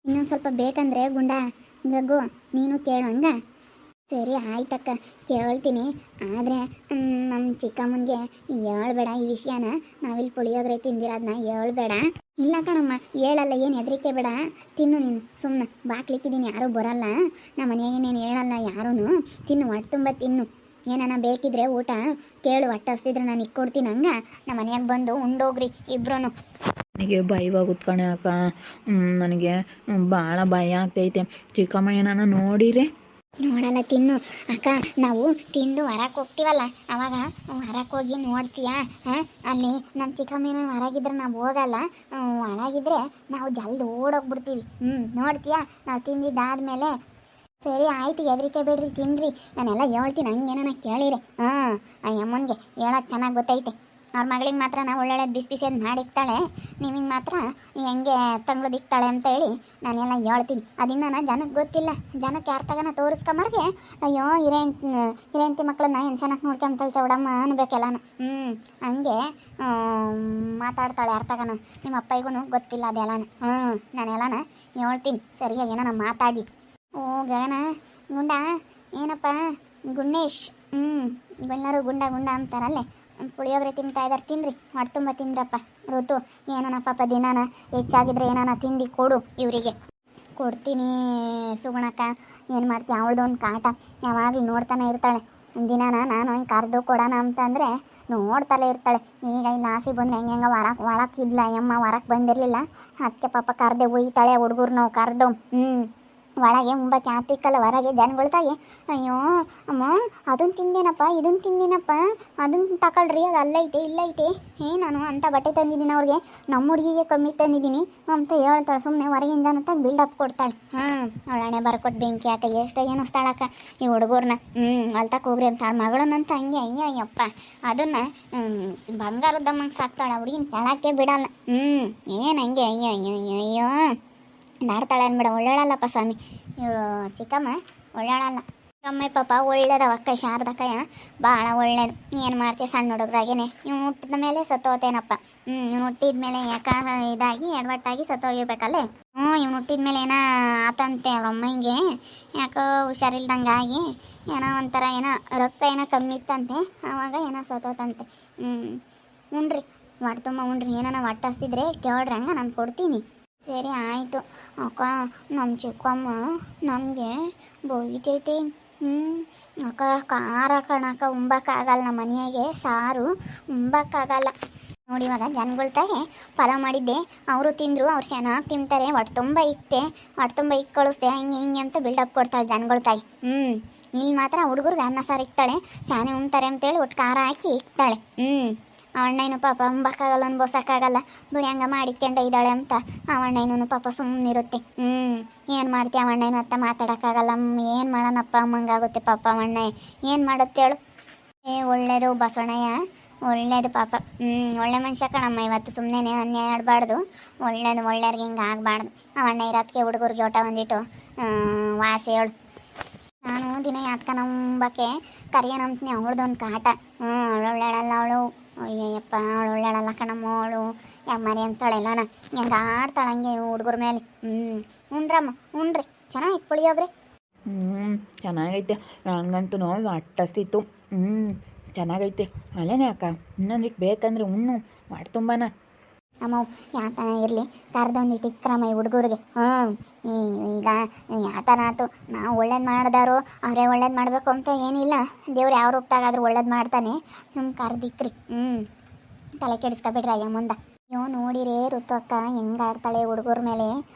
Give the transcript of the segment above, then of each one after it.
ಇನ್ನೊಂದು ಸ್ವಲ್ಪ ಬೇಕಂದ್ರೆ ಗುಂಡ ಗಗ್ಗು ನೀನು ಕೇಳು ಹಂಗ. ಸರಿ ಆಯ್ತಕ್ಕ, ಕೇಳ್ತೀನಿ. ಆದರೆ ನಮ್ಮ ಚಿಕ್ಕಮ್ಮನಿಗೆ ಹೇಳ್ಬೇಡ ಈ ವಿಷಯನ. ನಾವಿಲ್ಲಿ ಪುಳಿಯೋಗರೆ ತಿಂದಿರೋದನ್ನ ಹೇಳ್ಬೇಡ. ಇಲ್ಲ ಕಣಮ್ಮ, ಹೇಳಲ್ಲ, ಏನು ಹೆದರಿಕೆ ಬೇಡ. ತಿನ್ನು ನೀನು ಸುಮ್ಮನೆ, ಬಾಕ್ಲಿಕ್ಕಿದ್ದೀನಿ, ಯಾರೂ ಬರಲ್ಲ. ನಮ್ಮ ಮನೆಯಾಗೆ ನೀನು ಹೇಳಲ್ಲ ಯಾರೂ. ತಿನ್ನು, ಹೊಟ್ಟೆ ತುಂಬ ತಿನ್ನು. ಏನಾನ ಬೇಕಿದ್ರೆ ಊಟ ಕೇಳು, ಹೊಟ್ಟೆ ಹಸ್ತಿದ್ರೆ ನಾನು ಇಕ್ಕೊಡ್ತೀನಿ. ಹಂಗೆ ನಮ್ಮ ಮನೆಯಾಗೆ ಬಂದು ಉಂಡೋಗ್ರಿ ಇಬ್ರು. ನನಗೆ ಭಯವಾಗುತ್ತೆ ಕಣೆ ಅಕ್ಕ. ನನಗೆ ಭಾಳ ಭಯ ಆಗ್ತೈತೆ. ಚಿಕ್ಕಮ್ಮ ಏನಾನ ನೋಡಿರಿ. ನೋಡಲ್ಲ, ತಿನ್ನು ಅಕ್ಕ. ನಾವು ತಿಂದು ಹೊರಕ್ಕೆ ಹೋಗ್ತೀವಲ್ಲ, ಅವಾಗ ಹೊರಕ್ಕೆ ಹೋಗಿ ನೋಡ್ತೀಯಾ. ಅಲ್ಲಿ ನಮ್ಮ ಚಿಕ್ಕಮ್ಮನ ಹೊರಗಿದ್ರೆ ನಾವು ಹೋಗಲ್ಲ, ಒಳಗಿದ್ರೆ ನಾವು ಜಲ್ದಿ ಓಡೋಗ್ಬಿಡ್ತೀವಿ. ನೋಡ್ತೀಯಾ ನಾವು ತಿಂದಿದ್ದಾದ್ಮೇಲೆ. ಸರಿ ಆಯ್ತು, ಹೆದರಿಕೆ ಬೇಡ್ರಿ, ತಿನ್ನಿರಿ. ನಾನೆಲ್ಲ ಹೇಳ್ತೀನಿ, ಹಂಗೇನ ಕೇಳಿರಿ. ಆ ಅಮ್ಮನಿಗೆ ಹೇಳೋದು ಚೆನ್ನಾಗಿ ಗೊತ್ತೈತೆ. ಅವ್ರ ಮಗಳಿಗೆ ಮಾತ್ರ ನಾವು ಒಳ್ಳೊಳ್ಳೆದು ಬಿಸಿ ಬಿಸಿಯದು ಮಾಡಿಕ್ತಾಳೆ, ನಿಮಗೆ ಮಾತ್ರ ಹೆಂಗೆ ತಂಗ್ಳದಿಕ್ತಾಳೆ ಅಂತ ಹೇಳಿ ನಾನೆಲ್ಲ ಹೇಳ್ತೀನಿ. ಅದಿನ್ನ ಜನಕ್ಕೆ ಗೊತ್ತಿಲ್ಲ. ಜನಕ್ಕೆ ಯಾರ ತಗನ ತೋರಿಸ್ಕೊಂಬರ್ಗೆ ಅಯ್ಯೋ ಹಿರೇಂತಿ ಮಕ್ಕಳನ್ನ ಏನು ಚೆನ್ನಾಗಿ ನೋಡ್ಕೊಂತಾಳೆ ಚೌಡಮ್ಮ ಅನ್ಬೇಕೆಲ್ಲ. ಹಂಗೆ ಮಾತಾಡ್ತಾಳೆ ಯಾರ ತಗನ. ನಿಮ್ಮ ಅಪ್ಪಗೂ ಗೊತ್ತಿಲ್ಲ ಅದೆಲ್ಲನ. ನಾನೆಲ್ಲನ ಹೇಳ್ತೀನಿ ಸರಿಯಾಗಿ ಏನಾನ ಮಾತಾಡಿ. ಓ ಗಗನ, ಗುಂಡ ಏನಪ್ಪ ಗುಂಡೇಶ್. ಎಲ್ಲರೂ ಗುಂಡ ಗುಂಡ ಅಂತಾರಲ್ಲೇ. ಪುಳಿಯೋಗರೆ ತಿಂತಾ ಇದ್ದಾರೆ, ತಿನ್ನಿರಿ, ಹೊಟ್ಟೆ ತುಂಬ ತಿಂದ್ರಪ್ಪ. ಋತು ಏನಾನ ಪಾಪ ದಿನಾನ ಹೆಚ್ಚಾಗಿದ್ರೆ ಏನಾನ ತಿಂಡಿ ಕೊಡು ಇವರಿಗೆ. ಕೊಡ್ತೀನಿ ಸುಗುಣಕ್ಕ, ಏನು ಮಾಡ್ತೀಯ, ಅವಳದೊಂದು ಕಾಟ. ಯಾವಾಗಲೂ ನೋಡ್ತಾನೆ ಇರ್ತಾಳೆ. ದಿನಾನ ನಾನು ಹಿಂಗೆ ಕರೆದು ಕೊಡೋಣ ಅಂತಂದರೆ ನೋಡ್ತಲೇ ಇರ್ತಾಳೆ. ಈಗ ಇಲ್ಲಿ ಆಸೆ ಬಂದು ಹೆಂಗೆ ಒಳಕ್ಕಿದ್ಲ ಅಮ್ಮ, ಹೊರಕ್ಕೆ ಬಂದಿರಲಿಲ್ಲ. ಅದಕ್ಕೆ ಪಾಪ ಕರೆದೆ ಒಯ್ತಾಳೆ ಹುಡುಗರು. ನಾವು ಕರೆದು ಒಳಗೆ ಮುಂಬಕ್ಕೆ ಹಾಕ್ತಿಕ್ಕಲ್ಲ, ಹೊರಗೆ ಜನಗಳ್ತಾಗೆ ಅಯ್ಯೋ ಅಮ್ಮ ಅದನ್ನು ತಿಂದೇನಪ್ಪ, ಇದನ್ನು ತಿಂದೇನಪ್ಪ, ಅದನ್ನು ತಗೊಳ್ರಿ, ಅದು ಅಲ್ಲೈತೆ ಇಲ್ಲೈತೆ. ನಾನು ಅಂಥ ಬಟ್ಟೆ ತಂದಿದ್ದೀನಿ ಅವ್ರಿಗೆ, ನಮ್ಮ ಹುಡುಗಿಗೆ ಕಮ್ಮಿ ತಂದಿದ್ದೀನಿ ಅಂತ ಹೇಳ್ತಾಳೆ. ಸುಮ್ಮನೆ ಹೊರಗಿನ ಜನತ ಬಿಲ್ಡಪ್ ಕೊಡ್ತಾಳೆ. ಅವಳಣೆ ಬರ್ಕೊಟ್ಟು ಬೆಂಕಿ ಹಾಕ ಎಷ್ಟು ಏನಿಸ್ತಾಳಕ್ಕ ಈ ಹುಡುಗರ್ನ. ಅಲ್ತಕ್ಕೆ ಹೋಗ್ರಿ ಅಂತ ಮಗಳನ್ನಂತ ಹಂಗೆ ಅಯ್ಯಯ್ಯಪ್ಪ ಅದನ್ನು ಬಂಗಾರದ್ದಮ್ಮಂಗೆ ಸಾಕ್ತಾಳೆ. ಹುಡುಗಿನ ಕೆಳಕ್ಕೆ ಬಿಡಲ್ಲ. ಏನು ಹಂಗೆ ಅಯ್ಯೋ ನಾಡ್ತಾಳೆ ಅನ್ಬೇಡ. ಒಳ್ಳೇಳಲ್ಲಪ್ಪ ಸ್ವಾಮಿ ಚಿಕ್ಕಮ್ಮ, ಒಳ್ಳೇಳಲ್ಲ. ಚಿಕ್ಕಮ್ಮ ಪಾಪ ಒಳ್ಳೇದವಕ್ಕ, ಶಾರದಕ್ಕಯ್ಯ ಭಾಳ ಒಳ್ಳೇದು. ಏನು ಮಾಡ್ತೀವಿ ಸಣ್ಣ ಹುಡುಗ್ರಾಗೇನೆ. ಇವ್ನು ಹುಟ್ಟಿದ ಮೇಲೆ ಸತ್ತೋತೇನಪ್ಪ. ಇವ್ನು ಹುಟ್ಟಿದ ಮೇಲೆ ಯಾಕ ಇದಾಗಿ ಎಡವಟ್ಟಾಗಿ ಸತ್ತೋಗಿರ್ಬೇಕಲ್ಲೇ. ಇವ್ನು ಹುಟ್ಟಿದ ಮೇಲೆ ಏನೋ ಆತಂತೆ ಅವ್ರಮ್ಮಂಗೆ, ಯಾಕೋ ಹುಷಾರಿಲ್ದಂಗಾಗಿ ಏನೋ ಒಂಥರ ಏನೋ ರಕ್ತ ಏನೋ ಕಮ್ಮಿ ಇತ್ತಂತೆ. ಆವಾಗ ಏನೋ ಸತ್ತೋತಂತೆ. ಉಣ್ರಿ, ಹೊಟ್ಟೆ ತುಂಬ ಉಣ್ರಿ. ಏನಾನ ಹೊಟ್ಟೆ ಹಸ್ತಿದ್ರೆ ಕೇಳ್ರಿ, ಹಂಗೆ ನಾನು ಕೊಡ್ತೀನಿ. ಸರಿ ಆಯಿತು ಅಕ್ಕ. ನಮ್ಮ ಚಿಕ್ಕಮ್ಮ ನಮಗೆ ಬೈತೈತೆ. ಅಕ್ಕ ಖಾರ ಕಣಕ್ಕ, ಉಂಬಕ್ಕಾಗಲ್ಲ. ನಮ್ಮ ಮನೆಯಾಗೆ ಸಾರು ಉಂಬಕ್ಕಾಗಲ್ಲ. ನೋಡಿ ಇವಾಗ ಜನಗಳ್ತಾಗೆ ಪಲಾವ್ ಮಾಡಿದ್ದೆ, ಅವರು ತಿಂದರು, ಅವ್ರು ಚೆನ್ನಾಗಿ ತಿಂತಾರೆ, ಹೊಟ್ಟೆ ತುಂಬ ಇಕ್ತೆ, ಹೊಟ್ಟೆ ತುಂಬ ಇಕ್ಕೆ ಕಳಿಸ್ದೆ, ಹಿಂಗೆ ಅಂತ ಬಿಲ್ಡಪ್ ಕೊಡ್ತಾಳೆ ಜನಗಳ್ತಾಗೆ. ಇಲ್ಲಿ ಮಾತ್ರ ಹುಡುಗರಿಗೆ ಅನ್ನ ಸಾರು ಇಕ್ತಾಳೆ, ಸಾನೆ ಉಣ್ತಾರೆ ಅಂತೇಳಿ ಒಟ್ಟು ಖಾರ ಹಾಕಿ ಇಕ್ತಾಳೆ. ಅಣ್ಣಯ್ಯನು ಪಾಪ ಅಂಬಕ್ಕಾಗಲ್ಲ, ಅನ್ಬೋಸಕ್ಕಾಗಲ್ಲ, ಬಿಡಿ ಹಂಗೆ ಮಾಡಿಕೊಂಡ ಇದ್ದಾಳೆ ಅಂತ ಅಣ್ಣಯ್ಯನೂ ಪಾಪ ಸುಮ್ಮನಿರುತ್ತೆ. ಏನು ಮಾಡ್ತೀಯ ಅಣ್ಣಯ್ಯನ ಹತ್ತ ಮಾತಾಡೋಕ್ಕಾಗಲ್ಲ. ಏನು ಮಾಡೋಣಪ್ಪ ಅಮ್ಮಂಗಾಗುತ್ತೆ ಪಾಪ ಅಣ್ಣಯ್ಯ. ಏನು ಮಾಡುತ್ತೆ ಹೇಳು. ಒಳ್ಳೇದು ಬಸವಣ್ಣಯ್ಯ, ಒಳ್ಳೇದು ಪಾಪ. ಒಳ್ಳೆ ಮನುಷ್ಯ ಕಣಮ್ಮ. ಇವತ್ತು ಸುಮ್ಮನೆ ಅನ್ಯಾಯ ಆಡಬಾರ್ದು. ಒಳ್ಳೇದು, ಒಳ್ಳೆಯವ್ರಿಗೆ ಹಿಂಗೆ ಆಗಬಾರ್ದು. ಅಣ್ಣ ಇರೋದಕ್ಕೆ ಹುಡುಗರಿಗೆ ಊಟ ಬಂದಿಟ್ಟು ವಾಸಿ ಹೇಳು. ನಾನು ದಿನ ಯಾತ್ಕ ನಂಬಕ್ಕೆ ಕರಿಯನಂತೀನಿ. ಅವಳದೊಂದು ಕಾಟ. ಅವಳು ಒಳ್ಳೆಳಲ್ಲ. ಅವಳು ಅಯ್ಯಯ್ಯಪ್ಪ, ಅವಳು ಒಳ್ಳೆಳಲ್ಲ ಕಣಮ್ಮ. ಅವಳು ಯಾಕೆ ಮರಿ ಅಂತಾಳೆಲ್ಲ ಹೆಂಗೆ ಆಡ್ತಾಳೆ ಹಂಗೆ ಹುಡುಗರ ಮೇಲೆ. ಉಣ್ರಮ್ಮ ಉಣ್ರಿ, ಚೆನ್ನಾಗಿ ಪುಳಿಯೋಗ್ರಿ. ಚೆನ್ನಾಗೈತೆ. ನನಗಂತೂ ಹೊಟ್ಟಸ್ತಿತ್ತು. ಚೆನ್ನಾಗೈತೆ. ಅಲ್ಲೇನೆ ಅಕ್ಕ, ಇನ್ನೊಂದಿಟ್ಟು ಬೇಕಂದ್ರೆ ಉಣ್ಣು, ಹೊಟ್ಟೆ ತುಂಬಾನ. ಅಮ್ಮ ಯಾತನ ಇರಲಿ, ಕರ್ದೊಂದಿಟ್ಟು ಇಕ್ರಮ್ಮ ಈ ಹುಡುಗರಿಗೆ. ಈಗ ಯಾತನ ಆಯ್ತು. ನಾವು ಒಳ್ಳೇದು ಮಾಡಿದಾರು ಅವರೇ ಒಳ್ಳೇದು ಮಾಡಬೇಕು ಅಂತ ಏನಿಲ್ಲ. ದೇವ್ರು ಯಾವ ರೂಪದಾಗಾದ್ರೂ ಒಳ್ಳೇದು ಮಾಡ್ತಾನೆ. ಕರ್ದಿಕ್ರಿ. ತಲೆ ಕೆಡಿಸ್ಕೊಬಿಡ್ರಿ ಅಯ್ಯ ಮುಂದೆ. ಅಯ್ಯೋ ನೋಡಿರೇ ಋತು ಅಕ್ಕ ಹೆಂಗೆ ಆಡ್ತಾಳೆ ಹುಡುಗರ ಮೇಲೆ.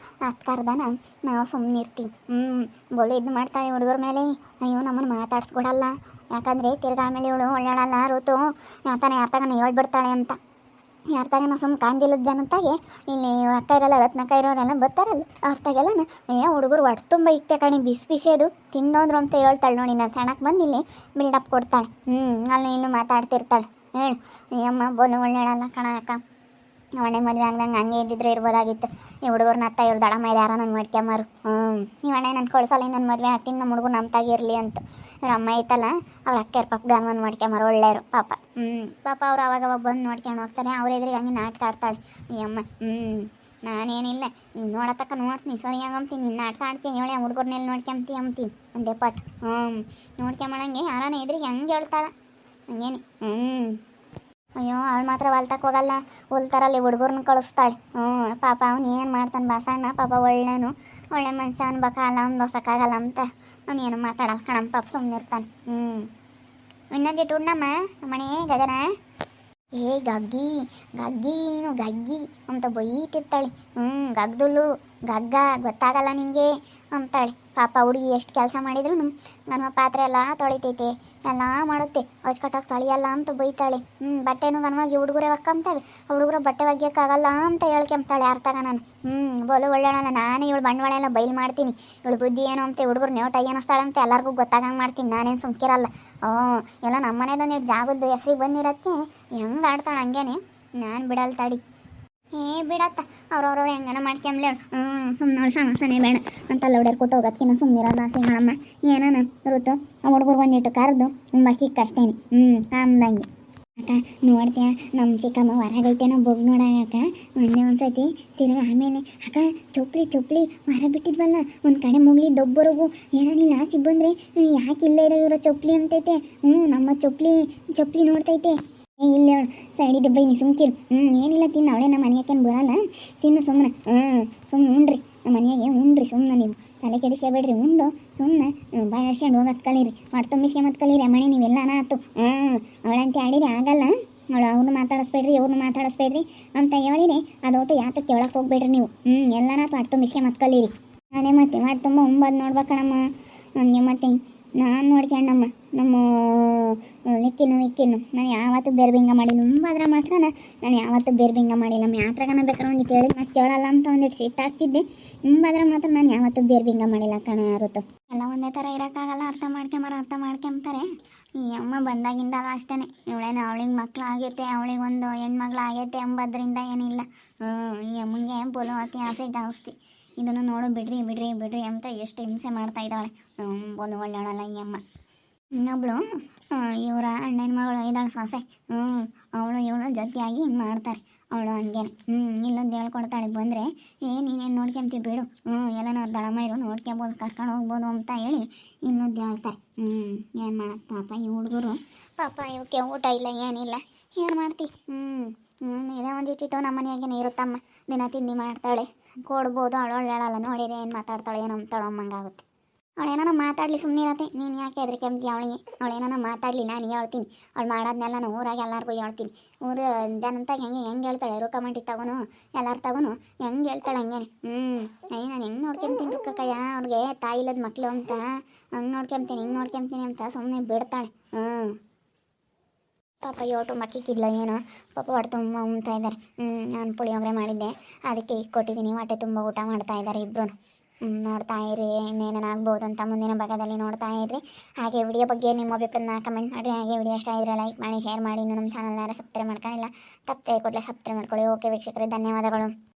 ಅಷ್ಟು ಕರ್ದನ ನಾವು ಸುಮ್ಮನೆ ಇರ್ತೀವಿ. ಬೋಲು ಇದು ಮಾಡ್ತಾಳೆ ಹುಡುಗರ ಮೇಲೆ. ಅಯ್ಯೋ ನಮ್ಮನ್ನು ಮಾತಾಡ್ಸ್ಕೊಡಲ್ಲ. ಯಾಕಂದರೆ ತಿರ್ಗಾ ಆಮೇಲೆ ಇವಳು ಒಳ್ಳೇಳಲ್ಲ ಋತು. ಯಾತನ ಹೇಳ್ಬಿಡ್ತಾಳೆ ಅಂತ. ಯಾರ್ತಾಗನ ಸುಮ್ಮನೆ ಕಾಣ್ದಿಲ್ಲದ ಜನತಾಗೆ ಇಲ್ಲಿ ಅಕ್ಕ ಇರಲ್ಲ, ರತ್ನಕ್ಕ ಇರೋರೆಲ್ಲ ಬರ್ತಾರಲ್ಲ ಅವ್ರತಾಗೆಲ್ಲ ಹುಡುಗರು ಹೊಟ್ಟೆ ತುಂಬ ಇಟ್ಟೆ ಕಣಿ, ಬಿಸಿ ಬಿಸಿ ಅದು ತಿನ್ನೋದ್ರು ಅಂತ ಹೇಳ್ತಾಳೆ. ನೋಡಿ ನಾನು ಸಣ್ಣಕ್ಕೆ ಬಂದು ಇಲ್ಲಿ ಬಿಲ್ಡಪ್ ಕೊಡ್ತಾಳೆ. ಅಲ್ಲಿ ಇಲ್ಲೂ ಮಾತಾಡ್ತಿರ್ತಾಳೆ. ಹೇಳು ಅಯ್ಯಮ್ಮ ಬೋಲು ಒಳ್ಳೇಳಲ್ಲ ಕಣ ಅಕ್ಕ. ಅವಣ್ಣೆ ಮದುವೆ ಆಗ್ದಂಗೆ ಹಂಗೆ ಇದ್ದಿದ್ರೆ ಇರ್ಬೋದಾಗಿತ್ತು. ಈ ಹುಡುಗರ್ನ ಅತ್ತ ಇವ್ರು ದಡ ಮೈದ ಯಾರೋ ನನ್ನ ಮಾಡ್ಕೊಂಬಾರು. ಇವಣ್ಣೆ ನನ್ನ ಕಳ್ಸಲ್ಲ, ನನ್ನ ಮದುವೆ ಆಗ್ತೀನಿ, ನಮ್ಮ ಹುಡುಗರು ನಮ್ಮ ತಾಗಿರಲಿ ಅಂತ. ಇವ್ರ ಅಮ್ಮ ಐತಲ್ಲ, ಅವ್ರ ಅಕ್ಕೆಯವ್ರ ಪಕ್ಕದ ಅಮ್ಮನ ಮಾಡ್ಕೊಂಬಾರು, ಒಳ್ಳೆಯರು ಪಾಪ. ಪಾಪ ಅವ್ರು ಅವಾಗ ಬಂದು ನೋಡ್ಕೊಂಡು ಹೋಗ್ತಾರೆ. ಅವ್ರ ಎದುರಿಗೆ ಹಂಗೆ ನಾಟಕ ಆಡ್ತಾಳೆ ಈ ಅಮ್ಮ. ನಾನೇನಿಲ್ಲ ನೀನು ನೋಡತಕ್ಕ ನೋಡ್ತೀನಿ ಸರಿಯಾಗಂತೀನಿ ನಿನ್ನ ನಾಟಕ ಆಡ್ತೀನಿ ಹೇಳಿ ಹುಡುಗರ್ನೆಲ್ಲ ನೋಡ್ಕೊಂಬ್ತಿ ಅಂತೀನಿ ಒಂದೇ ಪಟ್ ನೋಡ್ಕೊಂಬಳಂಗೆ ಯಾರಾನ ಎದ್ರಿಗೆ ಹೆಂಗೆ ಹೇಳ್ತಾಳ ಹಂಗೇನಿ ಅಯ್ಯೋ ಅವಳು ಮಾತ್ರ ಹೊಲ್ತಕ್ಕೆ ಹೋಗಲ್ಲ ಹೊಲ್ತಾರಲ್ಲಿ ಹುಡುಗರ್ನ ಕಳಿಸ್ತಾಳೆ ಪಾಪ ಅವ್ನು ಏನು ಮಾಡ್ತಾನೆ ಬಸಣ್ಣ ಪಾಪ ಒಳ್ಳೆ ಮನುಷ್ಯ ಅನ್ಬೇಕಲ್ಲ ಅವ್ನು ಬಸಕ್ಕಾಗಲ್ಲ ಅಂತ ಅವನೇನು ಮಾತಾಡಲ್ಲ ಕಣಮ್ಮ ಪಾಪ ಸುಮ್ಮನಿರ್ತಾನೆ ಇನ್ನೊಂದಿಟ್ಟು ಉಣ್ಣಮ್ಮ ಮಣಿ ಗಗನ ಏ ಗಗ್ಗಿ ಗಗ್ಗಿ ನೀನು ಗಗ್ಗಿ ಅಂತ ಬೈತಿರ್ತಾಳೆ ಗಗ್ದುಲ್ಲು ಗಗ್ಗ ಗೊತ್ತಾಗಲ್ಲ ನಿನಗೆ ಅಂತಾಳೆ ಪಾಪ ಹುಡುಗಿ ಎಷ್ಟು ಕೆಲಸ ಮಾಡಿದ್ರು ನನ್ನ ಪಾತ್ರೆ ಎಲ್ಲ ತೊಳಿತೈತೆ ಎಲ್ಲ ಮಾಡುತ್ತೆ ಹೊಚ್ಕಟ್ಟಾಗಿ ತೊಳಿಯಲ್ಲ ಅಂತ ಬೈತಾಳೆ ಬಟ್ಟೆನೂ ಗನವಾಗಿ ಹುಡುಗರೇ ಒಕ್ಕಂತವೆ ಹುಡುಗರು ಬಟ್ಟೆ ಒಗ್ಯೋಕ್ಕಾಗಲ್ಲ ಅಂತ ಹೇಳ್ಕೊಂತಾಳೆ ಅರ್ಥಾಗ ನಾನು ಬೋಲು ಒಳ್ಳೆಯಲ್ಲ ನಾನೇ ಇವಳು ಬಂಡವಾಳ ಎಲ್ಲ ಬೈಲ್ ಮಾಡ್ತೀನಿ ಇವಳು ಬುದ್ಧಿ ಏನೋ ಅಂತ ಹುಡುಗರು ನೇಟ ಏನಿಸ್ತಾಳಂತೆ ಎಲ್ಲರಿಗೂ ಗೊತ್ತಾಗಂಗೆ ಮಾಡ್ತೀನಿ ನಾನೇನು ಸುಮ್ಕಿರಲ್ಲ ಎಲ್ಲ ನಮ್ಮ ಮನೆದೊಂದು ಜಾಗದ ಹೆಸ್ರಿಗೆ ಬಂದಿರೋಕ್ಕೆ ಹೆಂಗೆ ಆಡ್ತಾಳೆ ಹಂಗೇನೆ ನಾನು ಬಿಡಲ್ಲ ತಾಡಿ ಬಿಡತ್ತ ಅವ್ರವ್ರವ್ರು ಹೆಂಗನ ಮಾಡ್ಕೊಂಬ್ಲಿ ಸುಮ್ಮನೆ ಸಮಸ್ಯೆನೇ ಬೇಡ ಅಂತಲ್ಲ ಹುಡ್ಯಾರು ಕೊಟ್ಟು ಹೋಗೋದಕ್ಕಿನ್ನ ಸುಮ್ಮನಿರೋದು ಆಸೆ ಹೇಳಮ್ಮ ಏನಾನ ಋತು ಆ ಹುಡುಗರು ಬಂದಿಟ್ಟು ಕರೆದು ಬಾಕಿ ಕಷ್ಟೇನೆ ಆಮ್ದಂಗೆ ಅಕ್ಕ ನೋಡ್ತೀಯ ನಮ್ಮ ಚಿಕ್ಕಮ್ಮ ಹೊರಗೈತೆ ನಾವು ಬೊಗ್ ನೋಡಾಕ ಒಂದೇ ಒಂದ್ಸತಿ ತಿರುಗ ಆಮೇಲೆ ಅಕ್ಕ ಚೊಪ್ಲಿ ಹೊರ ಬಿಟ್ಟಿದ್ವಲ್ಲ ಒಂದು ಕಡೆ ಮುಗ್ಲಿ ದೊಬ್ಬರಿಗೂ ಏನಾನಿಲ್ಲ ಆಚೆ ಬಂದರೆ ಯಾಕೆ ಇಲ್ಲೇ ಇರೋ ಇರೋ ಚೊಪ್ಲಿ ಅಂತೈತೆ ನಮ್ಮ ಚೊಪ್ಲಿ ನೋಡ್ತೈತೆ ಇಲ್ಲ ಸೈಡಿದೆ ಬೈನಿ ಸುಮ್ಕಿರು ಏನಿಲ್ಲ ತಿನ್ನು ಅವಳೇ ನಮ್ಮ ಮನೆಯಾಕೇನು ಬರಲ್ಲ ತಿನ್ನು ಸುಮ್ಮನೆ ಸುಮ್ಮನೆ ಉಣ್ರಿ ನಮ್ಮ ಮನೆಯಾಗೆ ಉಣ್ರಿ ಸುಮ್ಮನೆ ನೀವು ತಲೆ ಕೆಡಿಸ್ಕೋಬೇಡ್ರಿ ಉಂಡು ಸುಮ್ಮನೆ ಬಾಯಿ ಹರ್ಸ್ಕೊಂಡು ಹೋಗೋದು ಕಲೀರಿ ಹೊಟ್ಟೆ ತುಂಬಿಸ್ಕೊಂಬತ್ತು ಕಲೀರಿ ಮನೆ ನೀವೆಲ್ಲ ಆತು ಅವಳಂತೆ ಆಡಿರಿ ಆಗಲ್ಲ ಅವ್ರನ್ನ ಮಾತಾಡಿಸ್ಬೇಡ್ರಿ ಇವ್ರನ್ನ ಮಾತಾಡಿಸ್ಬೇಡ್ರಿ ಅಂತ ಹೇಳಿರಿ ಅದೊಟ್ಟು ಯಾತಕ್ಕೆ ಒಳಗೆ ಹೋಗ್ಬೇಡ್ರಿ ನೀವು ಎಲ್ಲನಾತು ಹೊಟ್ಟೆ ತುಂಬಿಸ್ಕೊಂಬತ್ತು ಕಲೀರಿ ಅದೇ ಮತ್ತೆ ಹೊಟ್ಟೆ ತುಂಬ ಉಂಬದು ನೋಡ್ಬೇಕಣಮ್ಮ ಹಂಗೆ ಮತ್ತೆ ನಾನು ನೋಡ್ಕೊಂಡಮ್ಮ ನಮ್ಮ ಲಿಕ್ಕಿನು ನಾನು ಯಾವತ್ತೂ ಬೇರ್ಬಿಂಗ ಮಾಡಿಲ್ಲ ಉಂಬಾದ್ರೆ ಮಾತ್ರ ನಾನು ಯಾವತ್ತೂ ಬೇರ್ಬಿಂಗ ಮಾಡಿಲ್ಲ ಯಾತ್ರಾಗನ ಬೇಕಾದ್ರೆ ಒಂದು ಕೇಳಿದ್ ಮತ್ತೆ ಕೇಳಲ್ಲ ಅಂತ ಒಂದಿಟ್ಟು ಸಿಟ್ಟಾಗ್ತಿದ್ದೆ ಉಂಬಾದ್ರೆ ಮಾತ್ರ ನಾನು ಯಾವತ್ತೂ ಬೇರ್ಬಿಂಗ ಮಾಡಿಲ್ಲ ಕಣ ಯಾರತ್ತು ಎಲ್ಲ ಒಂದೇ ಥರ ಇರೋಕ್ಕಾಗಲ್ಲ ಅರ್ಥ ಮಾಡ್ಕೊಂತಾರೆ ಈ ಅಮ್ಮ ಬಂದಾಗಿಂದ ಅಷ್ಟೇ ಇವಳೇನು ಅವಳಿಗೆ ಮಕ್ಳು ಆಗೈತೆ ಅವಳಿಗೆ ಒಂದು ಹೆಣ್ಮಕ್ಳು ಆಗೈತೆ ಎಂಬದ್ರಿಂದ ಏನಿಲ್ಲ ಈ ಅಮ್ಮಂಗೆ ಬೋಲು ಅತಿ ಆಸೆ ಜಾಸ್ತಿ ಇದನ್ನು ನೋಡು ಬಿಡ್ರಿ ಅಂತ ಎಷ್ಟು ಹಿಂಸೆ ಮಾಡ್ತಾ ಇದ್ದಾಳೆ ಬೋಲು ಒಳ್ಳೆಯವಳಲ್ಲ ಈ ಅಮ್ಮ ಇನ್ನೊಬ್ಳು ಇವರ ಅಣ್ಣನ ಮಗಳು ಇದ್ದಾಳೆ ಸೊಸೆ ಇವಳು ಜೊತೆಯಾಗಿ ಹಿಂಗೆ ಮಾಡ್ತಾರೆ ಅವಳು ಹಂಗೇನೆ ಇಲ್ಲೊಂದು ಹೇಳ್ಕೊಡ್ತಾಳೆ ಬಂದರೆ ನೀನೇನು ನೋಡ್ಕೊಂತೀವಿ ಬಿಡು ಎಲ್ಲನವ್ರು ದಳಮ ಇರು ನೋಡ್ಕೊಬೋದು ಕರ್ಕೊಂಡು ಹೋಗ್ಬೋದು ಅಂತ ಹೇಳಿ ಇನ್ನೊಂದು ಹೇಳ್ತಾರೆ ಏನು ಮಾಡಕ್ಕೆ ಪಾಪ ಈ ಹುಡುಗರು ಪಾಪ ಇವಕ್ಕೆ ಊಟ ಇಲ್ಲ ಏನಿಲ್ಲ ಏನು ಮಾಡ್ತಿ ಇದೇ ಒಂದಿಟ್ಟಿಟ್ಟು ನಮ್ಮ ಮನೆಯಾಗೇನೆ ಇರುತ್ತಮ್ಮ ದಿನ ತಿಂಡಿ ಮಾಡ್ತಾಳೆ ಕೊಡ್ಬೋದು ಅವಳು ಹೇಳಲ್ಲ ನೋಡಿರಿ ಏನು ಮಾತಾಡ್ತಾಳೆ ಏನು ಅಂತಾಳೆ ಅಮ್ಮಂಗಾಗುತ್ತೆ ಅವಳೇನಾನ ಮಾತಾಡಲಿ ಸುಮ್ಮನಿರತ್ತೆ ನೀನು ಯಾಕೆ ಹೆದರ್ಕೊಂಬ್ತಿ ಅವಳೇನಾನ ಮಾತಾಡಲಿ ನಾನು ಹೇಳ್ತೀನಿ ಅವಳು ಮಾಡೋದನ್ನೆಲ್ಲ ನಾನು ಊರಾಗ ಎಲ್ಲರಿಗೂ ಹೇಳ್ತೀನಿ ಊರು ಜನಂತಾಗ ಹೆಂಗೆ ಹೇಳ್ತಾಳೆ ರುಕಮೆಂಟಿಗೆ ತಗೋನು ಎಲ್ಲರ ತಗೋನು ಹೆಂಗೆ ಹೇಳ್ತಾಳೆ ಹಂಗೇನೆ ನಾನು ಹೆಂಗೆ ನೋಡ್ಕೊಂತೀನಿ ರುಕ್ಕಯ್ಯ ಅವ್ರಿಗೆ ತಾಯಿ ಇಲ್ಲದ ಮಕ್ಕಳು ಅಂತ ಹಂಗೆ ನೋಡ್ಕೊಂತೀನಿ ಅಂತ ಸುಮ್ಮನೆ ಬಿಡ್ತಾಳೆ ಪಾಪ ಯೋಟು ಮಕ್ಕಿಕ್ಕಿದ್ಲ ಏನೋ ಪಾಪ ಹೊಟ್ಟೆ ತುಂಬ ಉಣ್ತಾ ಇದ್ದಾರೆ ನಾನು ಪುಳಿಯೋಗರೆ ಮಾಡಿದ್ದೆ ಅದಕ್ಕೆ ಈಗ ಕೊಟ್ಟಿದ್ದೀನಿ ಹೊಟ್ಟೆ ತುಂಬ ಊಟ ಮಾಡ್ತಾ ಇದ್ದಾರೆ ಇಬ್ಬರು ನೋಡ್ತಾ ಇರಿ ಇನ್ನೇನಾಗ್ಬೋದು ಅಂತ ಮುಂದಿನ ಭಾಗದಲ್ಲಿ ನೋಡ್ತಾ ಇರ್ರಿ ಹಾಗೆ ವಿಡಿಯೋ ಬಗ್ಗೆ ನಿಮ್ಮ ಅಭಿಪ್ರಾಯನ ಕಮೆಂಟ್ ಮಾಡಿರಿ ಹಾಗೆ ವಿಡಿಯೋ ಇಷ್ಟ ಇದ್ರೆ ಲೈಕ್ ಮಾಡಿ ಶೇರ್ ಮಾಡಿ ಇನ್ನೂ ನಮ್ಮ ಚಾನಲ್ನ ಸಬ್ಸ್ಕ್ರೈಬ್ ಮಾಡ್ಕೊಂಡಿಲ್ಲ ತಪ್ಪದೆ ಕೂಡಲೇ ಸಬ್ಸ್ಕ್ರೈಬ್ ಮಾಡ್ಕೊಳ್ಳಿ ಓಕೆ ವೀಕ್ಷಕರೇ ಧನ್ಯವಾದಗಳು